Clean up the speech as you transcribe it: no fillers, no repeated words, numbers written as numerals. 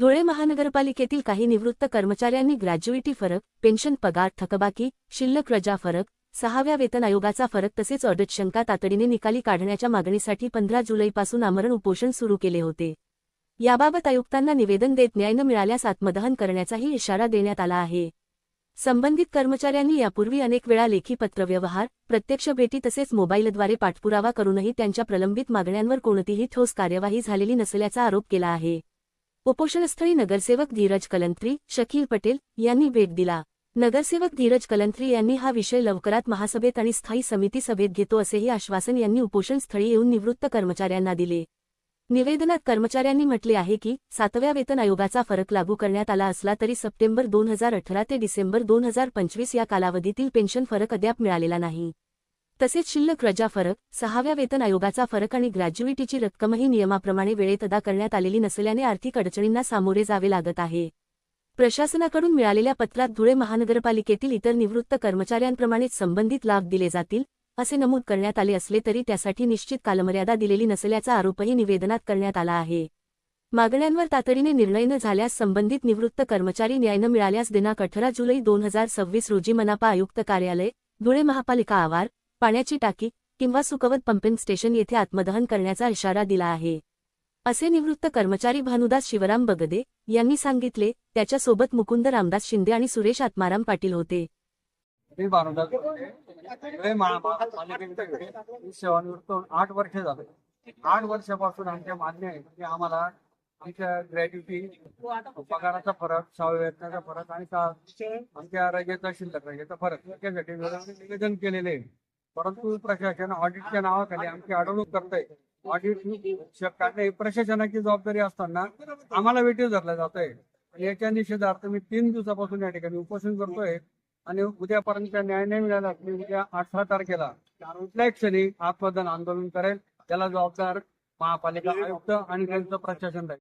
धुळे महानगरपालिकेतील काही निवृत्त कर्मचाऱ्यांनी ग्रॅज्युइटी फरक, पेन्शन पगार थकबाकी, शिल्लक रजा फरक, 6व्या वेतन आयोगाचा फरक तसेच ऑडिट शंका तातडीने निकाली काढण्याच्या मागणीसाठी 15 जुलैपासून आमरण उपोषण सुरू केले होते। याबाबत आयुक्तांना निवेदन देत न्याय न मिळाल्यास आत्मदहन करण्याचाही इशारा देण्यात आला आहे। संबंधित कर्मचाऱ्यांनी यापूर्वी अनेक वेळा लेखी पत्रव्यवहार, प्रत्यक्ष भेटी तसेच मोबाईलद्वारे पाठपुरावा करूनही त्यांच्या प्रलंबित मागण्यांवर कोणतीही ठोस कार्यवाही झालेली नसल्याचा आरोप केला आहे। उपोषणस्थळी नगरसेवक धीरज कलंत्री, शकील पटेल यांनी भेट दिला। नगरसेवक धीरज कलंत्री यांनी हा विषय लवकरात महासभेत आणि स्थायी समिती सभेत घेतो असेही आश्वासन यांनी उपोषणस्थळी येऊन निवृत्त कर्मचाऱ्यांना दिले। निवेदनात कर्मचाऱ्यांनी म्हटले आहे की 7व्या वेतन आयोगाचा फरक लागू करण्यात आला असला तरी सप्टेंबर 2018 ते डिसेंबर 2025 या कालावधीतील पेन्शन फरक अद्याप मिळालेला नाही। तसेच शिल्लक रजा फरक, 6व्या वेतन आयोगाचा फरक आणि ग्रॅज्युइटीची रक्कमही नियमाप्रमाणे वेळेत अदा करण्यात आलेली नसल्याने आर्थिक अडचणींना सामोरे जावे लागत आहे। प्रशासनाकडून मिळालेल्या पत्रात धुळे महानगरपालिकेतील इतर निवृत्त कर्मचाऱ्यांप्रमाणेच संबंधित लाभ दिले जातील असे नमूद करण्यात आले असले तरी त्यासाठी निश्चित कालमर्यादा दिलेली नसल्याचा आरोपही निवेदनात करण्यात आला आहे। मागण्यांवर तातडीने निर्णय न झाल्यास संबंधित निवृत्त कर्मचारी न्याय न मिळाल्यास दिनांक 18 जुलै 2026 रोजी मनपा आयुक्त कार्यालय, धुळे महापालिका आवार, पाण्याची टाकी किंवा सुकवत पंपिंग स्टेशन येथे आत्मदहन करण्याचा इशारा दिला आहे, असे निवृत्त कर्मचारी भानुदास शिवराम बगदे यांनी सांगितले। त्याच्यासोबत मुकुंद रामदास शिंदे आणि सुरेश आत्माराम पाटील होते। सेवानिवृत्त 8 वर्ष झाले। 8 वर्षापासून आमच्या मान्य आहे की आम्हाला आमच्या ग्रॅज्युइटी पगाराचा फरक, 6व्या वेतनाचा फरक आणि आमच्या रजेचा शिल्लक रजेचा फरक याच्यासाठी निवेदन केलेले आहे। परंतु प्रशासन ऑडिटच्या नावाखाली आमची अडवणूक करतंय। ऑडिट काढणे प्रशासनाची जबाबदारी असताना आम्हाला वेटीव धरलं जात आहे। याच्या निषेधार्थ मी 3 दिवसापासून या ठिकाणी उपोषण करतोय आणि उद्यापर्यंत न्याय नाही मिळाला मी उद्या 18 तारखेला कुठल्याही क्षणी आत्मदहन आंदोलन करेल। त्याला जबाबदार महापालिका आयुक्त आणि त्यांचं प्रशासन राहील।